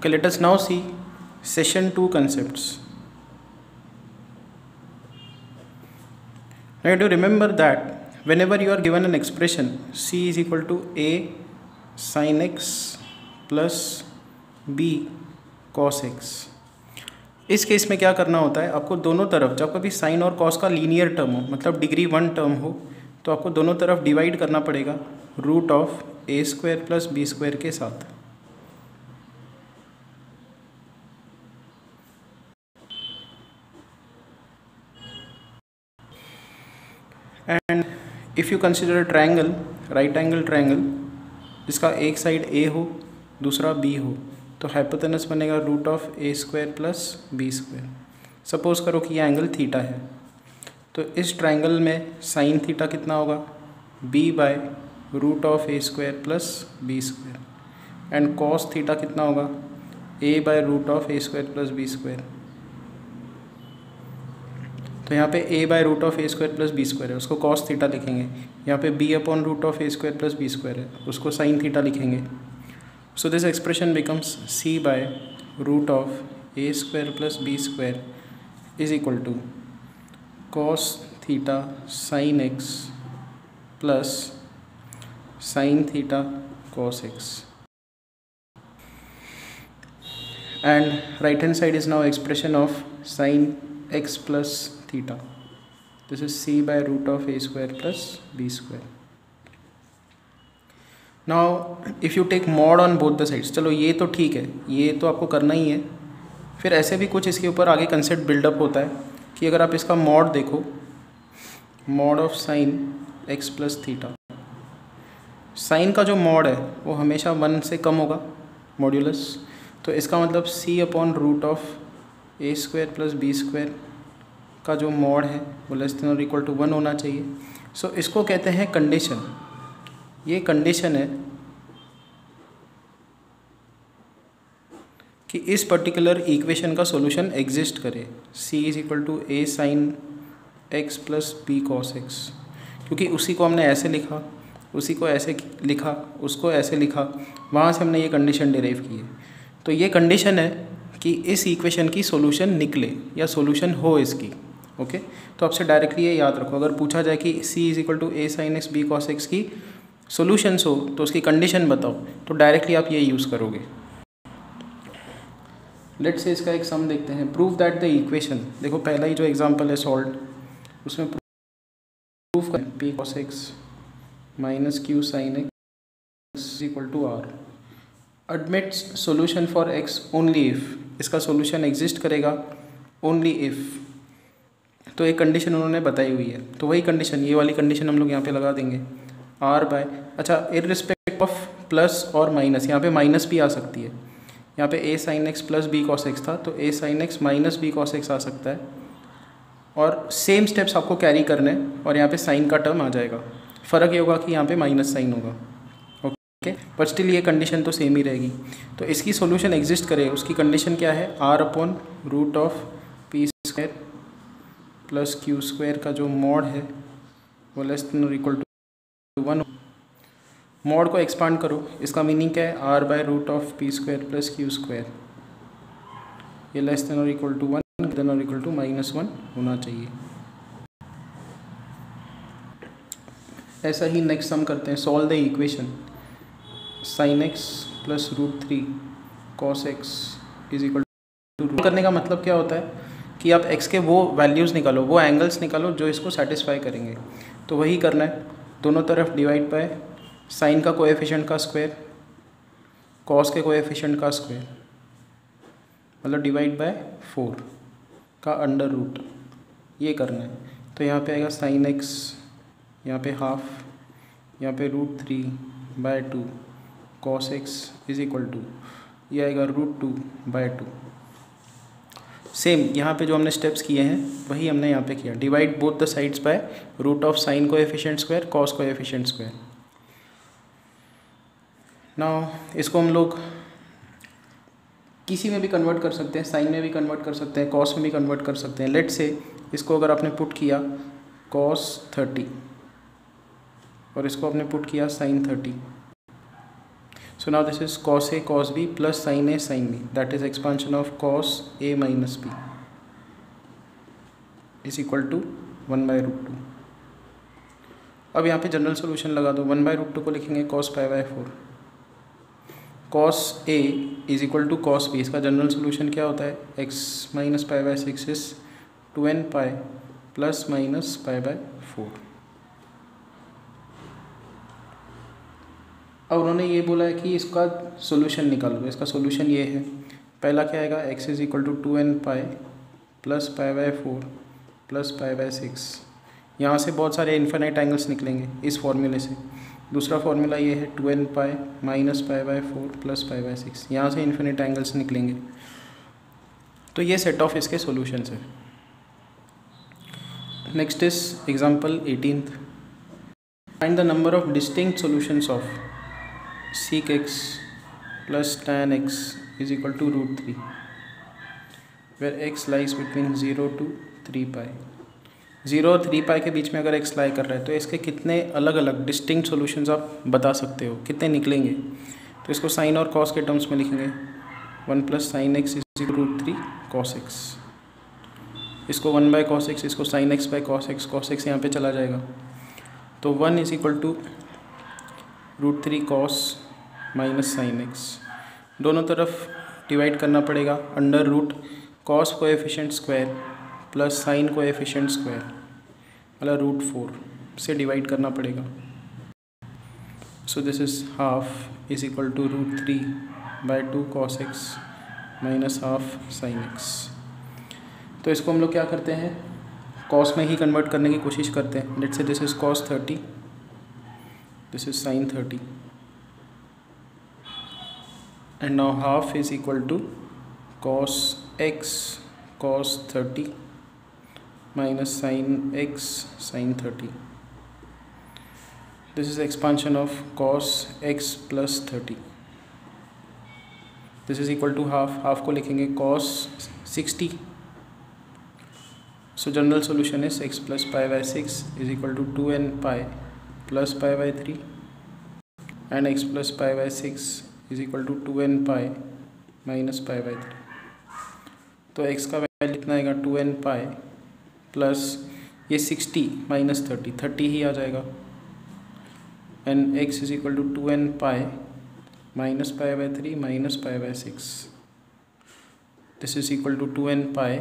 Okay, let us now see session 2 concepts. Now you have to remember that whenever you are given an expression c is equal to a sin x plus b cos x, इस case में क्या करना होता है, आपको दोनों तरफ जब कभी साइन और कॉस का लीनियर टर्म हो, मतलब डिग्री 1 टर्म हो, तो आपको दोनों तरफ डिवाइड करना पड़ेगा root of A square plus B square के साथ. And if you consider triangle, right angle triangle, जिसका एक साइड ए हो दूसरा बी हो, तो हाइपोटेनस बनेगा root of A square plus B square. Suppose करो कि ये एंगल थीटा है, तो इस ट्रायंगल में साइन थीटा कितना होगा, B by root of A square plus B square, and cos theta कितना होगा, A by root of A square plus B square. तो यहाँ पे a by root of A square plus B square है, उसको cos theta लिखेंगे. यहाँ पे b upon root of A square plus B square है, उसको साइन थीटा लिखेंगे. So this expression becomes c by root of A square plus B square is equal to cos theta sine x plus sine theta cos x. And right hand side is now expression of sine x plus theta. This is c by root of a square plus b square. Now if you take mod on both the sides, चलो ये तो ठीक है, ये तो आपको करना ही है. फिर ऐसे भी कुछ इसके ऊपर आगे कंसेप्ट बिल्डअप होता है कि अगर आप इसका मॉड देखो, mod of sine x plus theta, sine का जो मॉड है वो हमेशा 1 से कम होगा, मॉड्यूलस. तो इसका मतलब c upon root of A square plus B square का जो मॉड है वो लेस देन और इक्वल टू 1 होना चाहिए. सो इसको कहते हैं कंडीशन. ये कंडीशन है कि इस पर्टिकुलर इक्वेशन का सॉल्यूशन एग्जिस्ट करे, c is equal to a sine x plus B cos x. क्योंकि उसी को हमने ऐसे लिखा, उसी को ऐसे लिखा, उसको ऐसे लिखा, वहाँ से हमने ये कंडीशन डिराइव की है. तो ये कंडीशन है कि इस इक्वेशन की सॉल्यूशन निकले या सॉल्यूशन हो इसकी. ओके, तो आपसे डायरेक्टली ये याद रखो, अगर पूछा जाए कि c is equal to a sine x b cos x की सॉल्यूशंस हो तो उसकी कंडीशन बताओ, तो डायरेक्टली आप ये यूज़ करोगे. लेट्स से इसका एक सम देखते हैं. प्रूव दैट द इक्वेशन, देखो पहला ही जो एग्जांपल है सॉल्व, उसमें प्रूव करें p cos x minus q sine x equal to r admits solution for x only if, इसका सॉल्यूशन एग्जिस्ट करेगा ओनली इफ़. तो एक कंडीशन उन्होंने बताई हुई है, तो वही कंडीशन, ये वाली कंडीशन हम लोग यहाँ पे लगा देंगे r बाय, अच्छा इररिस्पेक्ट ऑफ प्लस और माइनस, यहाँ पे माइनस भी आ सकती है. यहाँ पे a sine x plus B cos X था, तो a sine X minus B cos X आ सकता है. और सेम स्टेप्स आपको कैरी करने, और यहाँ पे साइन का टर्म आ जाएगा. फ़र्क ये होगा कि यहाँ पे माइनस साइन होगा. बट स्टिल ये कंडीशन तो सेम ही रहेगी. तो इसकी सॉल्यूशन एग्जिस्ट करे, उसकी कंडीशन क्या है, r upon root of p square plus q square का जो मॉड है वो लेस देन और इक्वल टू 1. मॉड को एक्सपांड करो, इसका मीनिंग क्या है, r by root of p square plus q square, ये लेस देन और इक्वल टू 1 देन और इक्वल टू -1 होना चाहिए. ऐसा ही नेक्स्ट सम करते हैं. Solve the equation sine x plus root 3 cos x is equal to. करने का मतलब क्या होता है कि आप x के वो वैल्यूज़ निकालो, वो एंगल्स निकालो जो इसको सेटिस्फाई करेंगे. तो वही करना है, दोनों तरफ डिवाइड बाय साइन का कोएफिशिएंट का स्क्वायर, कॉस के कोएफिशिएंट का स्क्वायर, मतलब डिवाइड बाय 4 का अंडर रूट, ये करना है. तो यहाँ पे आएगा साइन एक्स, यहाँ पे हाफ, यहाँ पे root 3 by 2 cos x is equal to, ये आएगा रूट 2 बाय 2. सेम यहाँ पे जो हमने स्टेप्स किए हैं वही हमने यहाँ पे किया, divide both the sides by root of sine coefficient square cos coefficient square. Now इसको हम लोग किसी में भी कन्वर्ट कर सकते हैं, साइन में भी कन्वर्ट कर सकते हैं, कॉस में भी कन्वर्ट कर सकते हैं. लेट से इसको अगर आपने पुट किया कॉस 30 और इसको आपने पुट किया sign 30, So now this is cos A cos B plus sin A sin B, that is expansion of cos A minus B is equal to 1 by root 2। अब यहाँ पे जनरल सोल्यूशन लगा दो। 1 by root 2 को लिखेंगे cos pi by 4, cos A is equal to cos B। इसका general solution क्या होता है, x minus pi by 6 is 2n pi plus minus pi by 4। अब उन्होंने ये बोला है कि इसका सोल्यूशन निकालो। इसका सोल्यूशन ये है, पहला क्या आएगा, x is equal to 2n pi plus pi by 4 plus pi by 6। यहाँ से बहुत सारे इन्फिनाइट एंगल्स निकलेंगे इस फॉर्मूले से। दूसरा फॉर्मूला ये है 2n pi minus pi by 4 plus pi by 6, यहाँ से इन्फिनिट एंगल्स निकलेंगे। तो ये सेट ऑफ इसके सॉल्यूशंस है। Next is example 18th। Find the number of distinct solutions of sec x plus tan x is equal to root 3 where x lies between 0 to 3 pi। 0 और 3 पाई के बीच में अगर x लाई कर रहा है तो इसके कितने अलग अलग डिस्टिंक्ट सॉल्यूशंस आप बता सकते हो, कितने निकलेंगे। तो इसको साइन और कॉस के टर्म्स में लिखेंगे, 1 plus sine x is equal to root 3 cos x. इसको 1 बाई कॉस एक्स, इसको sine x by cos x यहाँ पे चला जाएगा। तो 1 is equal to root 3 cos minus sine x, दोनों तरफ डिवाइड करना पड़ेगा under root cos coefficient square plus sine coefficient square वाला रूट 4 से डिवाइड करना पड़ेगा। So this is half is equal to root 3 by 2 cos x minus half sine x. तो इसको हम लोग क्या करते हैं, कॉस में ही कन्वर्ट करने की कोशिश करते हैं। Let's say this is cos 30, this is sin 30 and now half is equal to cos x cos 30 minus sin x sin 30. This is expansion of cos x plus 30. This is equal to half को लिखेंगे cos 60. So general solution is x plus pi by 6 is equal to 2n pi plus pi by 3 and x plus pi by 6 is equal to 2n pi minus pi by 3। तो x का value कितना आएगा, 2n pi plus ये 60 minus 30 ही आ जाएगा and x is equal to 2n pi minus pi by 3 minus pi by 6। This is equal to 2n pi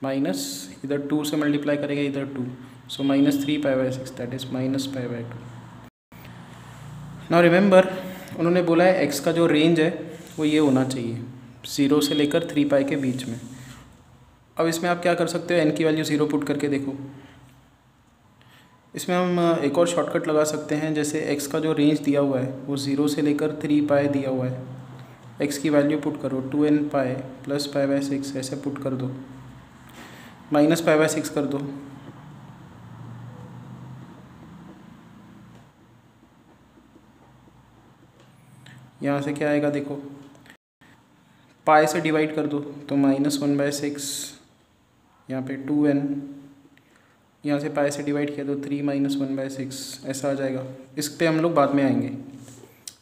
minus इधर 2 से मल्टीप्लाई करेंगे इधर 2, so minus 3 pi by 6 that is minus pi by 2. Now remember उन्होंने बोला है x का जो range है वो ये होना चाहिए 0 से लेकर 3 पाई के बीच में। अब इसमें आप क्या कर सकते हो, n की वैल्यू 0 पुट करके देखो। इसमें हम एक और शॉर्टकट लगा सकते हैं, जैसे x का जो रेंज दिया हुआ है वो 0 से लेकर 3 पाई दिया हुआ है। x की वैल्यू पुट करो 2n pi plus pi by 6 ऐसे पुट कर दो, माइनस पाई बाई 6 कर दो। यहाँ से क्या आएगा देखो, पाई से डिवाइड कर दो तो माइनस 1 बाई 6, यहाँ पे 2n, यहाँ से पाई से डिवाइड किया तो 3 माइनस 1 बाई 6 ऐसा आ जाएगा। इस पे हम लोग बाद में आएंगे,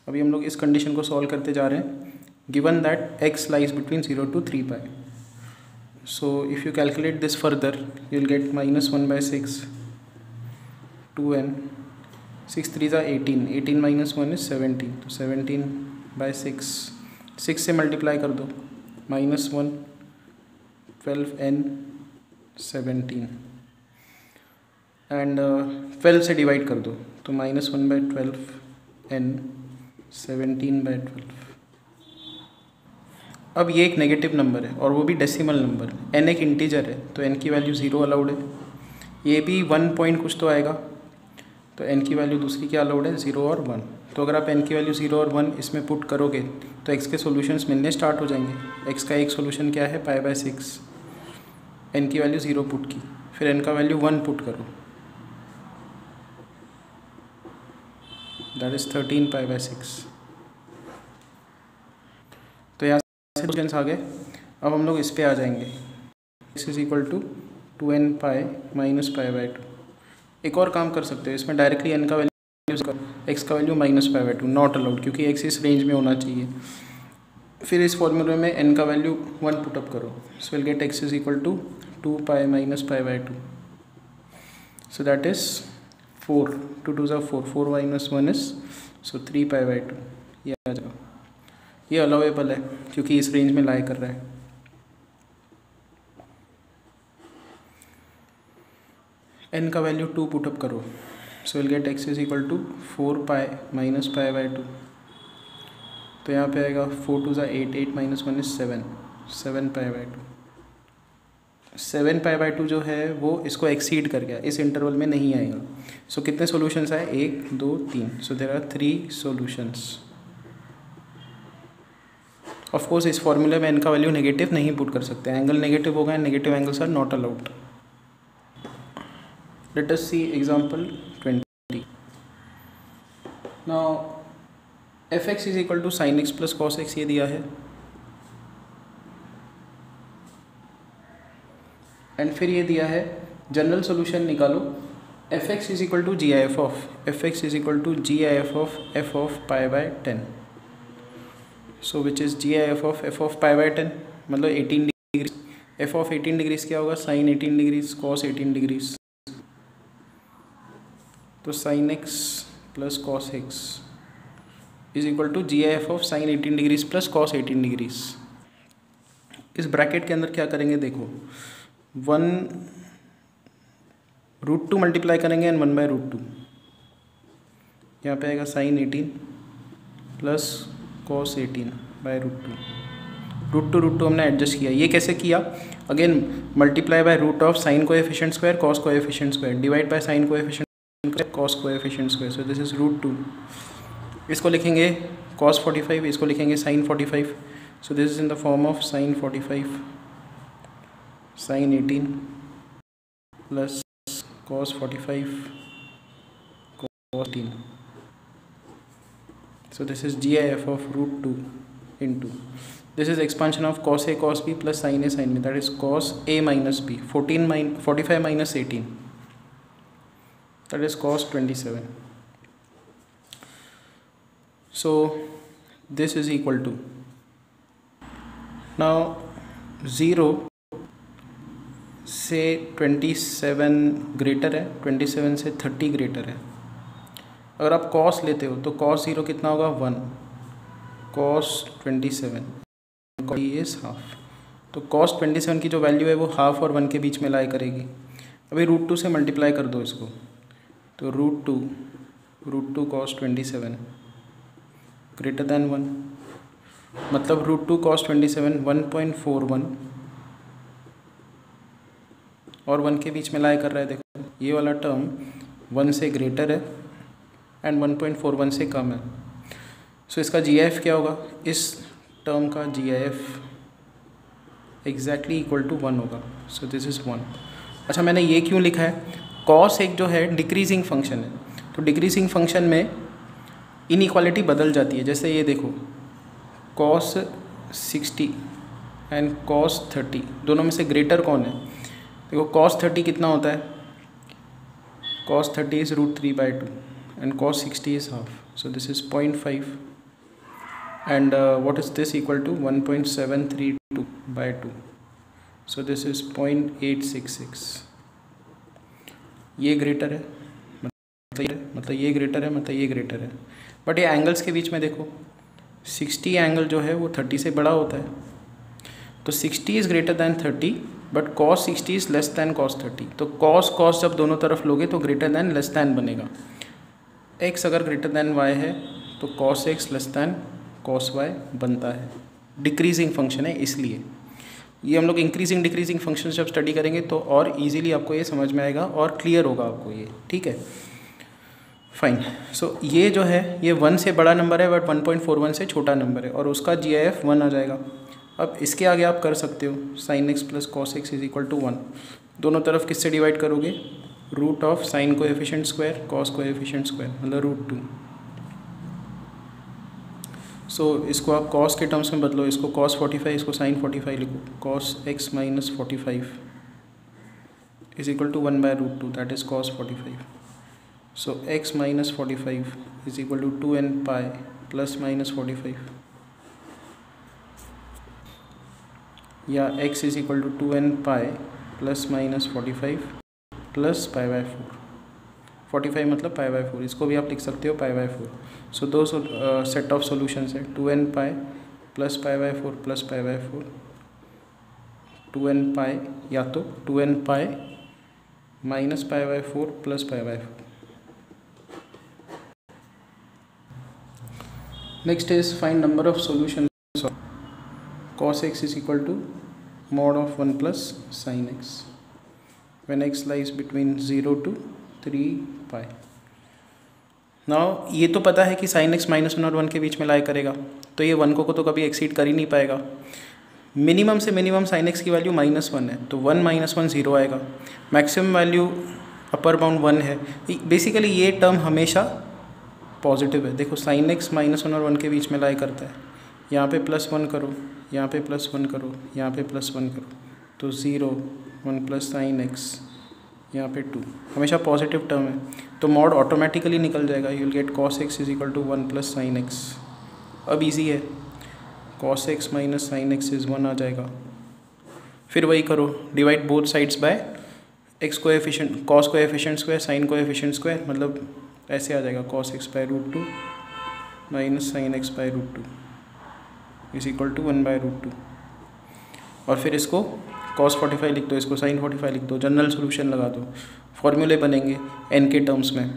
अभी हम लोग इस कंडीशन को सॉल्व करते जा रहे हैं। Given that x lies between 0 to 3 pi, so if you calculate this further you will get minus 1 by 6 2n 6 3 ज़ा 18 माइनस 1 इज 17, तो 17 बाई 6 से मल्टीप्लाई कर दो, माइनस 1 12n 17 एंड 12 से डिवाइड कर दो तो माइनस 1 बाई 12n 17 बाई 12। अब ये एक नेगेटिव नंबर है और वो भी डेसिमल नंबर, n एक इंटीजर है तो n की वैल्यू 0 अलाउड है। ये भी 1 पॉइंट कुछ तो आएगा, तो n की वैल्यू दूसरी क्या अलाउड है, 0 और 1। तो अगर आप n की वैल्यू 0 और 1 इसमें पुट करोगे तो x के सॉल्यूशंस मिलने स्टार्ट हो जाएंगे। x का एक सॉल्यूशन क्या है, पाई बाई 6, n की वैल्यू 0 पुट की, फिर n का वैल्यू 1 पुट करो, दैट इज 13 पाई बाई 6। तो यहाँ से सॉल्यूशंस आ गए। अब हम लोग इस पे आ जाएंगे, x is equal to 2n pi minus pi by 2। एक और काम कर सकते हो, इसमें डायरेक्टली n का वैल्यू एक्स का वैल्यू -π/2 नॉट अलाउड, क्योंकि एक्स इस रेंज में होना चाहिए। फिर इस फॉर्मूले में n का वैल्यू 1 पुटअप करो, so will get x is equal to 2π - π/2, so that is 4, 2 2 4, 4 - 1 is so 3π/2, ये आ जाएगा। ये अलाउेबल है क्योंकि इस रेंज में लाई कर रहा है। n का वैल्यू 2 पुटअप करो, so will get x is equal to 4π - π/2, तो यहाँ पे आएगा 4 2 8, 8 - 1 इज 7, 7π/2। 7π/2 जो है वो इसको एक्सीड कर गया, इस इंटरवल में नहीं आएगा। सो कितने सॉल्यूशंस आए, 1 2 3, so there are 3 solutions. Of course इस फॉर्मूले में n का वैल्यू नेगेटिव नहीं पुट कर सकते, एंगल नेगेटिव होगा, negative angles are not allowed. Let us see example 20। Now fx is equal to sin x plus cos x ये दिया है, एंड फिर ये दिया है जनरल सॉल्यूशन निकालो, fx is equal to GIF of fx is equal to GIF of f of π/10, so which is GIF of f of π/10 मतलब 18 degree. f of 18 degrees क्या होगा, sin 18 डिग्रीज cos 18 डिग्रीज, तो sin x plus cos x is equal to GIF of sin 18 degrees plus cos 18 degrees. इस bracket के अंदर क्या करेंगे, देखो 1√2 मल्टीप्लाई करेंगे एंड 1/√2, यहाँ पे आएगा sin 18 प्लस cos 18/√2। √2 हमने एडजस्ट किया, ये कैसे किया, again multiply by root of sine coefficient square cos coefficient square divide by sine coefficient square cos coefficient square, so this is √2। इसको लिखेंगे cos 45, इसको लिखेंगे sin 45, so this is in the form of sin 45 sin 18 plus cos 45 cos 18, so this is GIF of √2 into this is expansion of cos A cos B plus sin A sin B, that is cos A minus B, 45 minus 18, that is cos 27. So this is equal to, now 0 से 27 greater है, 27 से 30 greater है। अगर आप cos लेते हो तो cos 0 कितना होगा, 1, cos 27 इज हाफ, तो cos 27 की जो वैल्यू है वो हाफ और 1 के बीच में लाई करेगी। अभी √2 से मल्टीप्लाई कर दो इसको, तो √2 cos 27 ग्रेटर दैन 1, मतलब √2 cos 27 1.41 और 1 के बीच में लाई कर रहा है। देखो ये वाला टर्म 1 से ग्रेटर है एंड 1.41 से कम है, सो इसका GIF क्या होगा, इस टर्म का GIF एग्जैक्टली इक्वल टू 1 होगा, सो दिस इज़ 1। अच्छा मैंने ये क्यों लिखा है, cos एक जो है डिक्रीजिंग फंक्शन है, तो डिक्रीजिंग फंक्शन में इनइक्वालिटी बदल जाती है। जैसे ये देखो cos 60 एंड cos 30 दोनों में से ग्रेटर कौन है, देखो cos 30 कितना होता है, cos 30 is √3/2 and cos 60 is half, so this is 0.5 and what is this equal to, 1.732/2, so this is 0.866। ये ग्रेटर है मतलब ये ग्रेटर है मतलब ये ग्रेटर है, बट ये एंगल्स के बीच में देखो 60 एंगल जो है वो 30 से बड़ा होता है, तो 60 is greater than 30 but cos 60 is less than cos 30, तो cos जब दोनों तरफ लोगे तो ग्रेटर दैन लेस दैन बनेगा। x अगर ग्रेटर दैन y है तो cos x less than cos y बनता है, डिक्रीजिंग फंक्शन है इसलिए। ये हम लोग इंक्रीजिंग डिक्रीजिंग फंक्शन जब स्टडी करेंगे तो और इजीली आपको ये समझ में आएगा और क्लियर होगा आपको ये, ठीक है फाइन। सो ये जो है ये 1 से बड़ा नंबर है बट 1.41 से छोटा नंबर है और उसका GIF 1 आ जाएगा। अब इसके आगे आप कर सकते हो sin x plus cos x is equal to 1, दोनों तरफ किससे डिवाइड करोगे, root of sine coefficient square cos coefficient square मतलब √2। सो इसको आप cos के टर्म्स में बदलो, इसको cos 45 इसको sin 45 लिखो, cos x minus 45 is equal to 1/√2 that is cos 45। So x minus 45 is equal to 2n pi plus minus 45, या x is equal to 2n pi plus minus 45 plus pi by 4। 45 मतलब पाई by 4, इसको भी आप लिख सकते हो पाई by 4। सो दो set of solutions है, 2n pi plus pi by 4 plus pi by 4, 2n पाई या तो 2n pi minus pi by 4 plus pi by 4। Next is find number of solutions of cos x is equal to mod of 1 plus sin x when x lies between 0 to 3 pi। Now ये तो पता है कि sin x -1 और 1 के बीच में लाई करेगा, तो ये 1 को तो कभी एक्सीड कर ही नहीं पाएगा। मिनिमम से मिनिमम sin x की वैल्यू -1 है, तो 1 - 1 0 आएगा। मैक्सिमम वैल्यू अपर बाउंड 1 है। बेसिकली ये टर्म हमेशा पॉजिटिव है। देखो sin x -1 और 1 के बीच में लाई करता है, यहाँ पे +1 करो, यहाँ पे +1 करो, यहाँ पे +1 करो, तो 0 1 प्लस साइन एक्स, यहाँ पे 2, हमेशा पॉजिटिव टर्म है, तो मॉड ऑटोमेटिकली निकल जाएगा। You will get cos x is equal to 1 plus sine x. अब इजी है, cos x minus sine x is 1 आ जाएगा। फिर वही करो, divide both sides by x coefficient, cos coefficient square sine coefficient square, मतलब ऐसे आ जाएगा cos x by √2 minus sine x by √2 is equal to 1 by √2। और फिर इसको cos 45 लिख दो, इसको sin 45 लिख दो, जनरल सोल्यूशन लगा दो, फॉर्मूले बनेंगे n के टर्म्स में।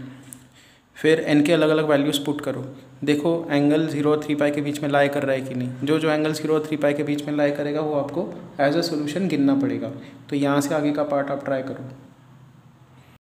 फिर n के अलग अलग वैल्यूज़ पुट करो, देखो एंगल 0 और 3 पाई के बीच में लाई कर रहा है कि नहीं। जो एंगल 0 और 3 पाई के बीच में लाई करेगा वो आपको एज अ सोल्यूशन गिनना पड़ेगा। तो यहाँ से आगे का पार्ट आप ट्राई करो।